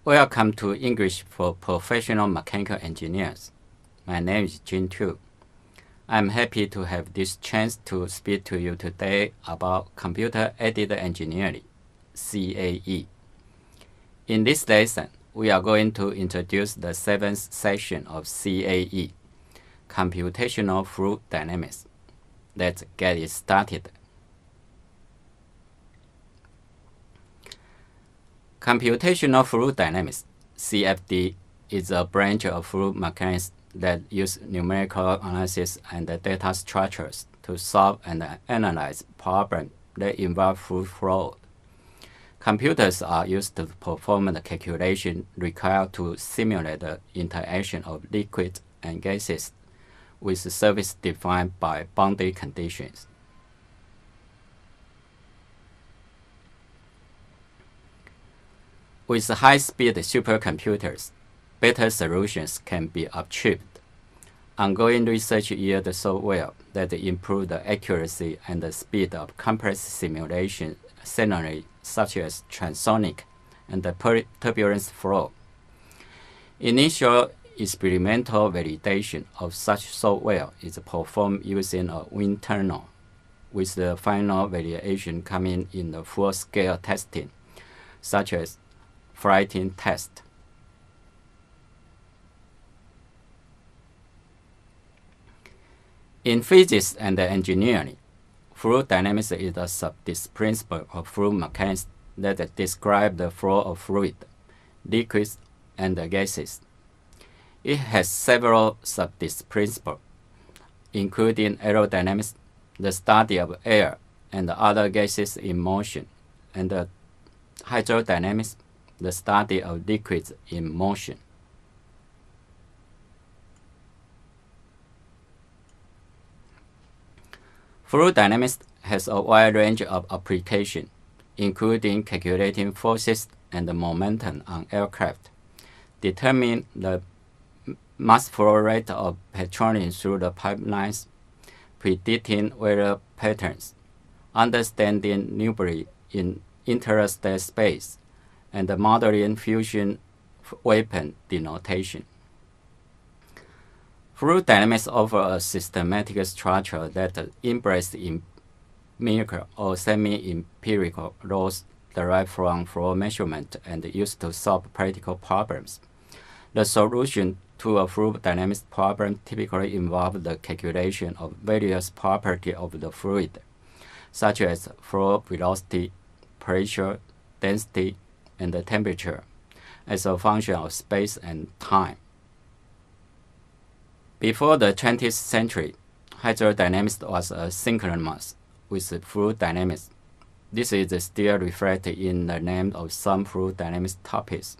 Welcome to English for Professional Mechanical Engineers. My name is Jin Tu. I'm happy to have this chance to speak to you today about Computer-Aided Engineering, CAE. In this lesson, we are going to introduce the seventh section of CAE, Computational Fluid Dynamics. Let's get it started. Computational Fluid Dynamics, CFD, is a branch of fluid mechanics that use numerical analysis and data structures to solve and analyze problems that involve fluid flow. Computers are used to perform the calculation required to simulate the interaction of liquids and gases with surface defined by boundary conditions. With high-speed supercomputers, better solutions can be achieved. Ongoing research yields software that improve the accuracy and the speed of complex simulation scenarios such as transonic and the turbulence flow. Initial experimental validation of such software is performed using a wind tunnel, with the final validation coming in the full-scale testing, such as flighting test. In physics and engineering, fluid dynamics is a subdiscipline of fluid mechanics that describes the flow of fluid, liquids, and gases. It has several subdisciplines, including aerodynamics, the study of air and other gases in motion, and hydrodynamics, the study of liquids in motion. Fluid dynamics has a wide range of applications, including calculating forces and momentum on aircraft, determining the mass flow rate of petroleum through the pipelines, predicting weather patterns, understanding nebulae in interstellar space, and modeling fusion weapon denotation. Fluid dynamics offers a systematic structure that embraces empirical or semi-empirical laws derived from flow measurement and used to solve practical problems. The solution to a fluid dynamics problem typically involves the calculation of various properties of the fluid, such as flow velocity, pressure, density, and the temperature, as a function of space and time. Before the 20th century, hydrodynamics was synchronous with fluid dynamics. This is still reflected in the name of some fluid dynamics topics,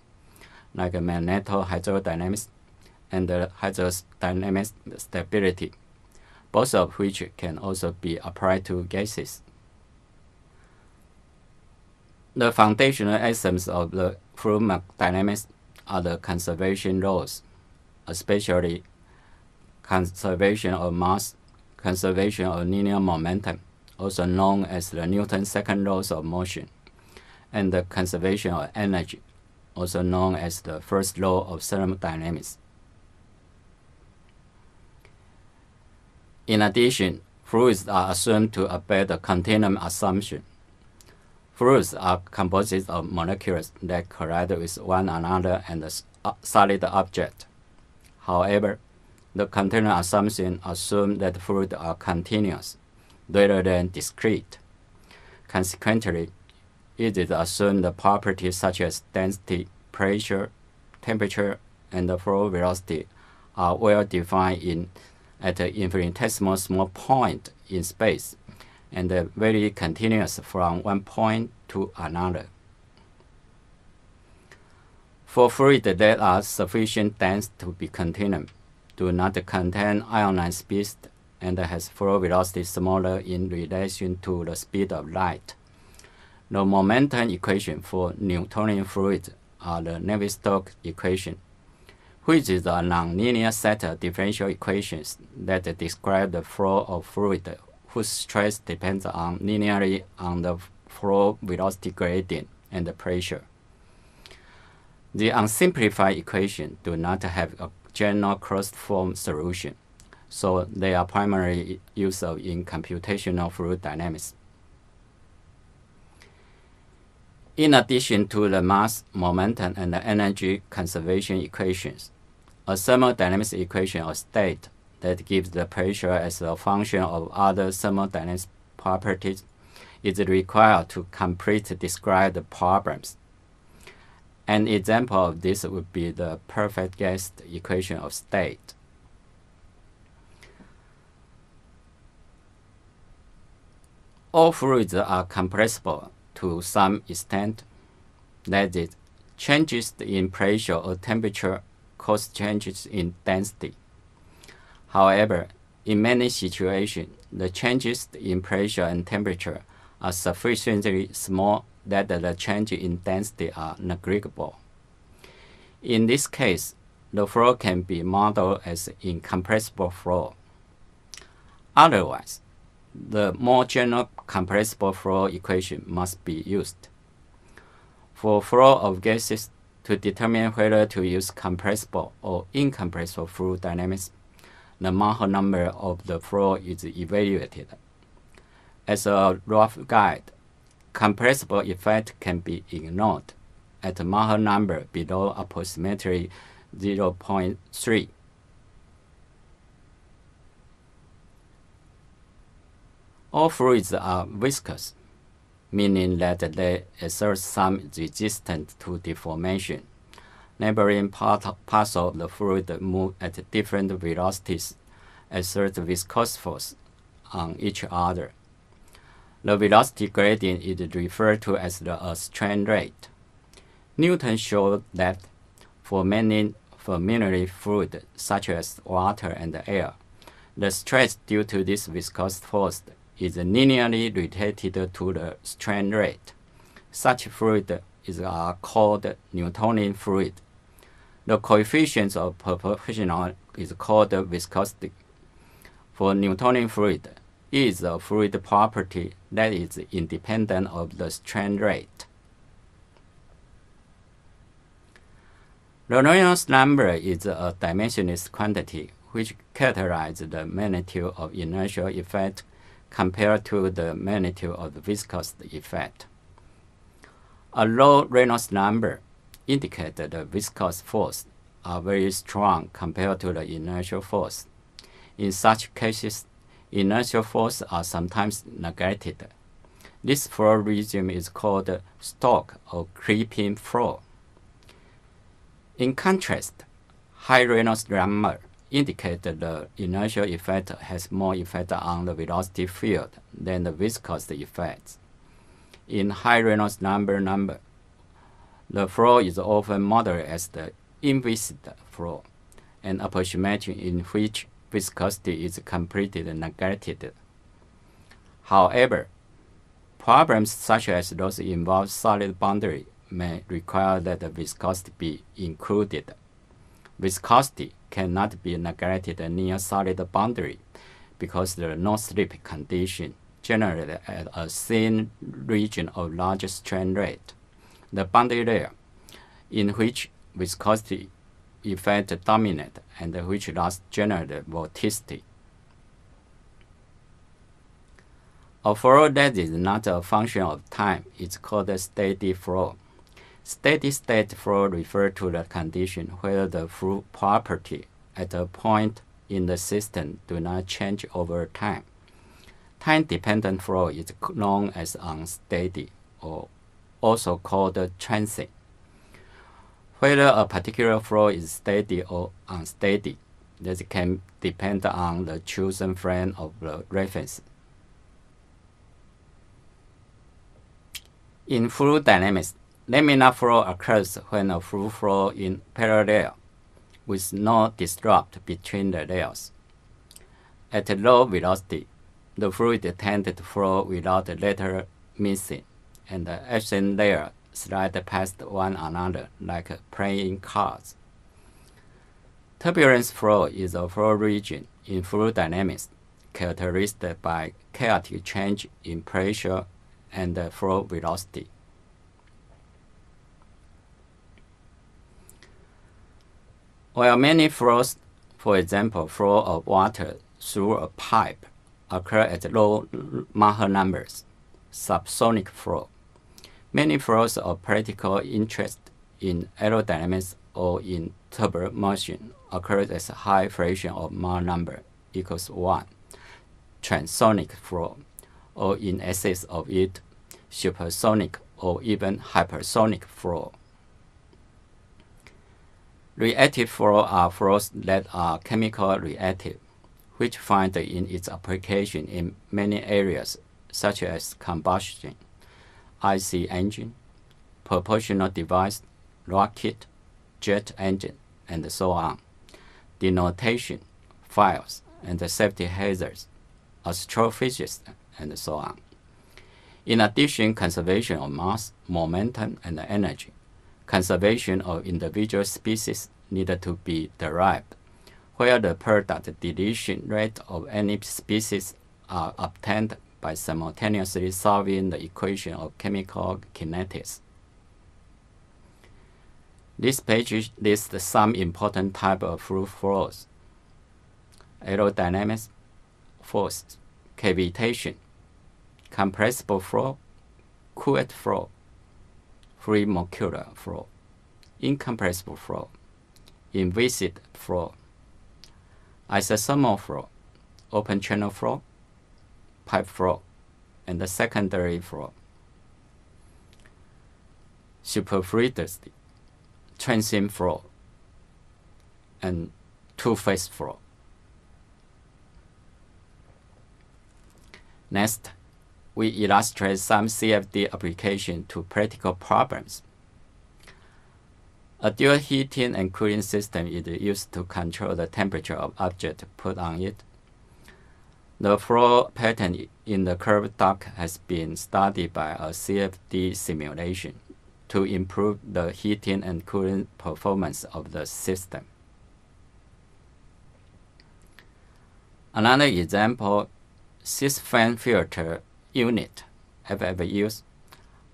like magnetohydrodynamics and hydrodynamic stability, both of which can also be applied to gases. The foundational axioms of the fluid dynamics are the conservation laws, especially conservation of mass, conservation of linear momentum, also known as the Newton's second laws of motion, and the conservation of energy, also known as the first law of thermodynamics. In addition, fluids are assumed to obey the continuum assumption. Fluids are composite of molecules that collide with one another and a solid object. However, the continuum assumption assumes that fluids are continuous rather than discrete. Consequently, it is assumed that properties such as density, pressure, temperature, and the flow velocity are well defined at an infinitesimal small point in space and very continuous from one point to another. For fluids that are sufficient dense to be continuum, do not contain ionized species, and has flow velocity smaller in relation to the speed of light, the momentum equation for Newtonian fluids are the Navier-Stokes equation, which is a nonlinear set of differential equations that describe the flow of fluid whose stress depends linearly on the flow velocity gradient and the pressure. The unsimplified equations do not have a general closed-form solution, so they are primarily used in computational fluid dynamics. In addition to the mass, momentum, and the energy conservation equations, a thermodynamics equation of state that gives the pressure as a function of other thermodynamics properties is required to completely describe the problems. An example of this would be the perfect gas equation of state. All fluids are compressible to some extent. That is, changes in pressure or temperature cause changes in density. However, in many situations, the changes in pressure and temperature are sufficiently small that the change in density are negligible. In this case, the flow can be modeled as incompressible flow. Otherwise, the more general compressible flow equation must be used. For flow of gases, to determine whether to use compressible or incompressible fluid dynamics, the Maher number of the flow is evaluated. As a rough guide, compressible effect can be ignored at a Maher number below approximately 0.3. All fluids are viscous, meaning that they exert some resistance to deformation. Neighboring parts of the fluid move at different velocities, exert viscous force on each other. The velocity gradient is referred to as the strain rate. Newton showed that for many familiar fluids, such as water and air, the stress due to this viscous force is linearly related to the strain rate. Such fluid is called Newtonian fluid. The coefficient of proportional is called viscosity. For Newtonian fluid, it is a fluid property that is independent of the strain rate. The Reynolds number is a dimensionless quantity which characterizes the magnitude of inertial effect compared to the magnitude of the viscous effect. A low Reynolds number indicates that the viscous force are very strong compared to the inertial force. In such cases, inertial force are sometimes negated. This flow regime is called Stokes or creeping flow. In contrast, high Reynolds number indicate that the inertial effect has more effect on the velocity field than the viscous effects. In high Reynolds number, the flow is often modeled as the inviscid flow, an approximation in which viscosity is completely negated. However, problems such as those involve solid boundary may require that the viscosity be included. Viscosity cannot be negated near solid boundary because the no-slip condition generated at a thin region of large strain rate, the boundary layer, in which viscosity effect dominate and which thus generate vorticity. A flow that is not a function of time is called a steady flow. Steady-state flow refers to the condition where the fluid property at a point in the system do not change over time. Time-dependent flow is known as unsteady, or also called transient. Whether a particular flow is steady or unsteady, this can depend on the chosen frame of the reference. In fluid dynamics, laminar flow occurs when a fluid flows in parallel with no disrupt between the layers. At low velocity, the fluid tends to flow without lateral missing, and the adjacent layers slide past one another like playing cards. Turbulence flow is a flow region in fluid dynamics characterized by chaotic change in pressure and flow velocity. While many flows, for example, flow of water through a pipe, occur at low Mach numbers, subsonic flow, many flows of practical interest in aerodynamics or in turbo motion occur at a high fraction of Mach number equals 1, transonic flow, or in excess of it, supersonic or even hypersonic flow. Reactive flow are flows that are chemical reactive, which find in its application in many areas such as combustion, IC engine, proportional device, rocket, jet engine, and so on, denotation, files, and safety hazards, astrophysics, and so on. In addition, conservation of mass, momentum, and energy, conservation of individual species needed to be derived, where the product deletion rate of any species are obtained by simultaneously solving the equation of chemical kinetics. This page lists some important types of fluid flows: aerodynamics, force, cavitation, compressible flow, cooled flow, free molecular flow, incompressible flow, inviscid flow, isothermal flow, open channel flow, pipe flow, and the secondary flow, superfluidity, transient flow, and two-phase flow. Next, we illustrate some CFD application to practical problems. A dual heating and cooling system is used to control the temperature of objects put on it. The flow pattern in the curved duct has been studied by a CFD simulation to improve the heating and cooling performance of the system. Another example, 6-fan filter unit, FFUs,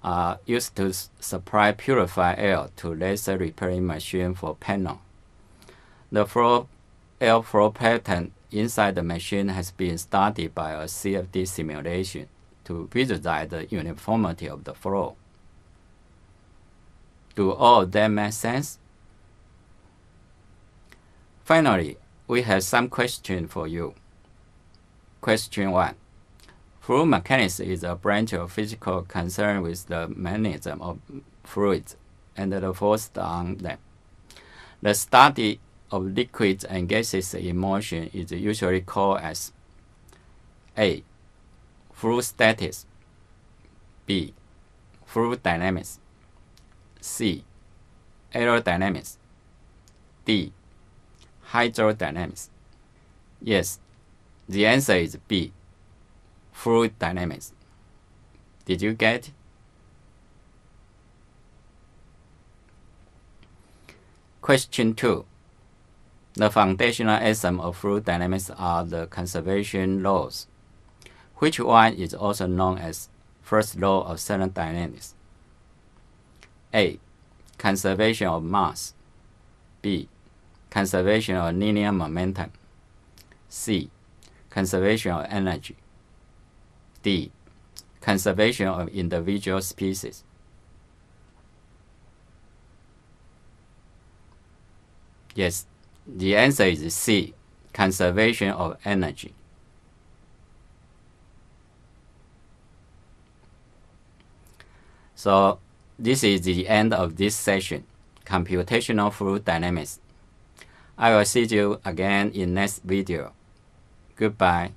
are used to supply purified air to laser repairing machine for panel. The air flow pattern inside the machine has been studied by a CFD simulation to visualize the uniformity of the flow. Do all of that make sense? Finally, we have some questions for you. Question 1. Fluid mechanics is a branch of physics concerned with the mechanism of fluids and the force on them. The study of liquids and gases in motion is usually called as A. Fluid statics, B. Fluid dynamics, C. Aerodynamics, D. Hydrodynamics. Yes, the answer is B. Fluid dynamics. Did you get it? Question 2. The foundational axiom of fluid dynamics are the conservation laws. Which one is also known as first law of thermodynamics? A. Conservation of mass. B. Conservation of linear momentum. C. Conservation of energy. D. Conservation of individual species. Yes, the answer is C. Conservation of energy. So this is the end of this session, Computational Fluid Dynamics. I will see you again in next video. Goodbye.